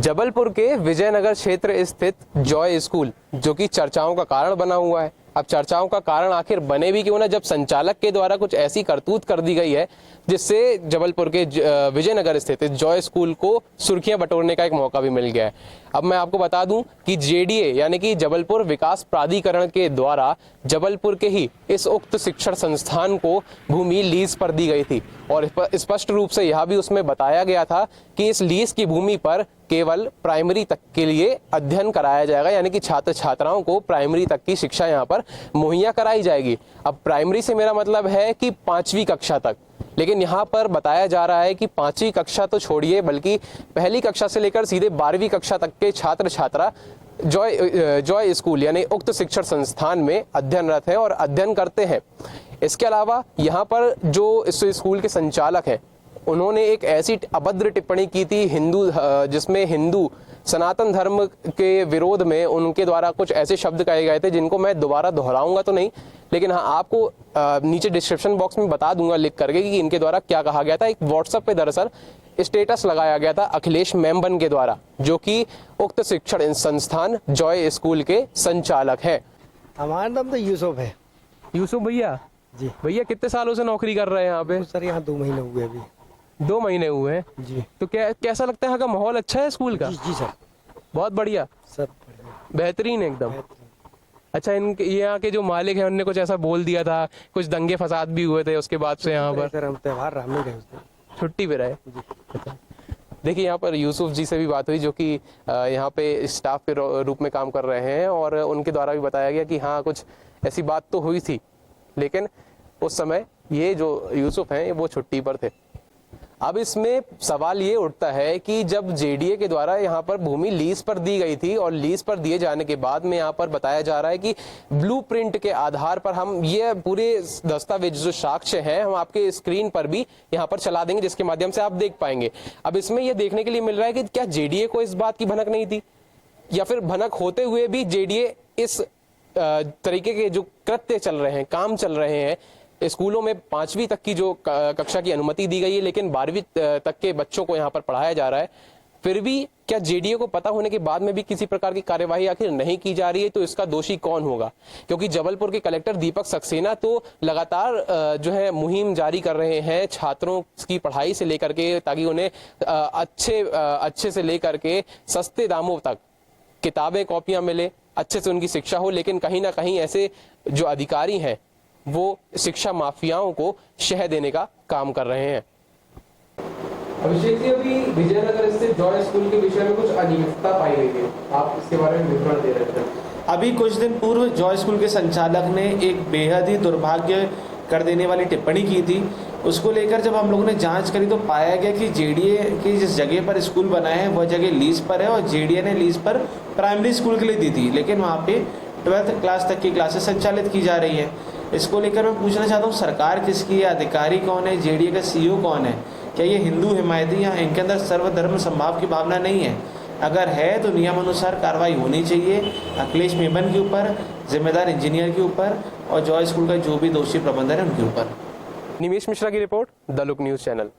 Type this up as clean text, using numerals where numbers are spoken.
जबलपुर के विजयनगर क्षेत्र स्थित जॉय स्कूल जो कि चर्चाओं का कारण बना हुआ है। अब चर्चाओं का कारण आखिर बने भी क्यों ना, जब संचालक के द्वारा कुछ ऐसी करतूत कर दी गई है जिससे जबलपुर के विजयनगर स्थित जॉय स्कूल को सुर्खियां बटोरने का एक मौका भी मिल गया है। अब मैं आपको बता दूं कि जेडीए यानी कि जबलपुर विकास प्राधिकरण के द्वारा जबलपुर के ही इस उक्त शिक्षण संस्थान को भूमि लीज पर दी गई थी और स्पष्ट रूप से यह भी उसमें बताया गया था कि इस लीज की भूमि पर केवल प्राइमरी तक के लिए अध्ययन कराया जाएगा, यानी कि छात्र छात्राओं को प्राइमरी तक की शिक्षा यहाँ पर मुहैया कराई जाएगी। अब प्राइमरी से मेरा मतलब है कि 5वीं कक्षा तक, लेकिन यहाँ पर बताया जा रहा है कि 5वीं कक्षा तो छोड़िए बल्कि पहली कक्षा से लेकर सीधे 12वीं कक्षा तक के छात्र छात्रा जॉय स्कूल यानी उक्त शिक्षण संस्थान में अध्ययनरत है और अध्ययन करते हैं। इसके अलावा यहाँ पर जो इस स्कूल के संचालक हैं उन्होंने एक ऐसी अभद्र टिप्पणी की थी जिसमें हिंदू सनातन धर्म के विरोध में उनके द्वारा कुछ ऐसे शब्द कहे गए थे जिनको मैं दोबारा दोहराऊंगा तो नहीं, लेकिन हाँ आपको नीचे डिस्क्रिप्शन बॉक्स में बता दूंगा लिख करके कि इनके द्वारा क्या कहा गया था। एक व्हाट्सएप पे दरअसल स्टेटस लगाया गया था अखिलेश मेमन के द्वारा, जो कि उक्त शिक्षण संस्थान जॉय स्कूल के संचालक है। हमारा नाम तो यूसुफ है। यूसुफ भैया जी। भैया कितने सालों से नौकरी कर रहे हैं यहाँ पे? सर यहाँ 2 महीने हुए अभी। 2 महीने हुए हैं जी। तो कैसा लगता है यहाँ का माहौल? अच्छा है स्कूल का? जी सर, बहुत बढ़िया, सर बेहतरीन एकदम। अच्छा, इनके यहाँ के जो मालिक हैं उन्होंने कुछ ऐसा बोल दिया था, कुछ दंगे फसाद भी हुए थे उसके बाद से यहाँ पर? सर हम त्योहार रामने गए थे, छुट्टी पे रहे। देखिए यहाँ पर यूसुफ जी से भी बात हुई जो कि यहाँ पे स्टाफ के रूप में काम कर रहे हैं और उनके द्वारा भी बताया गया कि हाँ कुछ ऐसी बात तो हुई थी, लेकिन उस समय ये जो यूसुफ हैं वो छुट्टी पर थे। अब इसमें सवाल ये उठता है कि जब जेडीए के द्वारा यहाँ पर भूमि लीज पर दी गई थी और लीज पर दिए जाने के बाद में यहाँ पर बताया जा रहा है कि ब्लूप्रिंट के आधार पर हम ये पूरे दस्तावेज जो साक्ष्य हैं हम आपके स्क्रीन पर भी यहाँ पर चला देंगे जिसके माध्यम से आप देख पाएंगे। अब इसमें यह देखने के लिए मिल रहा है कि क्या जेडीए को इस बात की भनक नहीं थी या फिर भनक होते हुए भी जेडीए इस तरीके के जो कृत्य चल रहे हैं, काम चल रहे हैं, स्कूलों में 5वीं तक की जो कक्षा की अनुमति दी गई है लेकिन 12वीं तक के बच्चों को यहाँ पर पढ़ाया जा रहा है, फिर भी क्या जेडीए को पता होने के बाद में भी किसी प्रकार की कार्यवाही आखिर नहीं की जा रही है? तो इसका दोषी कौन होगा? क्योंकि जबलपुर के कलेक्टर दीपक सक्सेना तो लगातार जो है मुहिम जारी कर रहे हैं छात्रों की पढ़ाई से लेकर के, ताकि उन्हें अच्छे से लेकर के सस्ते दामों तक किताबें कॉपियां मिले, अच्छे से उनकी शिक्षा हो। लेकिन कहीं ना कहीं ऐसे जो अधिकारी हैं वो शिक्षा माफियाओं को शह देने का काम कर रहे हैं। अभिषेक जी, अभी विजयनगर स्थित जॉय स्कूल के विषय में कुछ अनियमितता पाई गई है, आप इसके बारे में विवरण दे रहे थे। अभी कुछ दिन पूर्व जॉय स्कूल के संचालक ने एक बेहद ही दुर्भाग्य कर देने वाली टिप्पणी की थी। उसको लेकर जब हम लोगों ने जांच करी तो पाया गया कि जेडीए की जिस जगह पर स्कूल बना है वह जगह लीज पर है और जेडीए ने लीज पर प्राइमरी स्कूल के लिए दी थी, लेकिन वहाँ पे 12th क्लास तक की क्लासेस संचालित की जा रही है। इसको लेकर मैं पूछना चाहता हूँ, सरकार किसकी है, अधिकारी कौन है, जेडीए का सीईओ कौन है? क्या ये हिंदू हिमायती या इनके अंदर सर्वधर्म संभाव की भावना नहीं है? अगर है तो नियमानुसार कार्रवाई होनी चाहिए अखिलेश मेमन के ऊपर, जिम्मेदार इंजीनियर के ऊपर और जॉय स्कूल का जो भी दोषी प्रबंधन है उनके ऊपर। निमेश मिश्रा की report, the look news channel.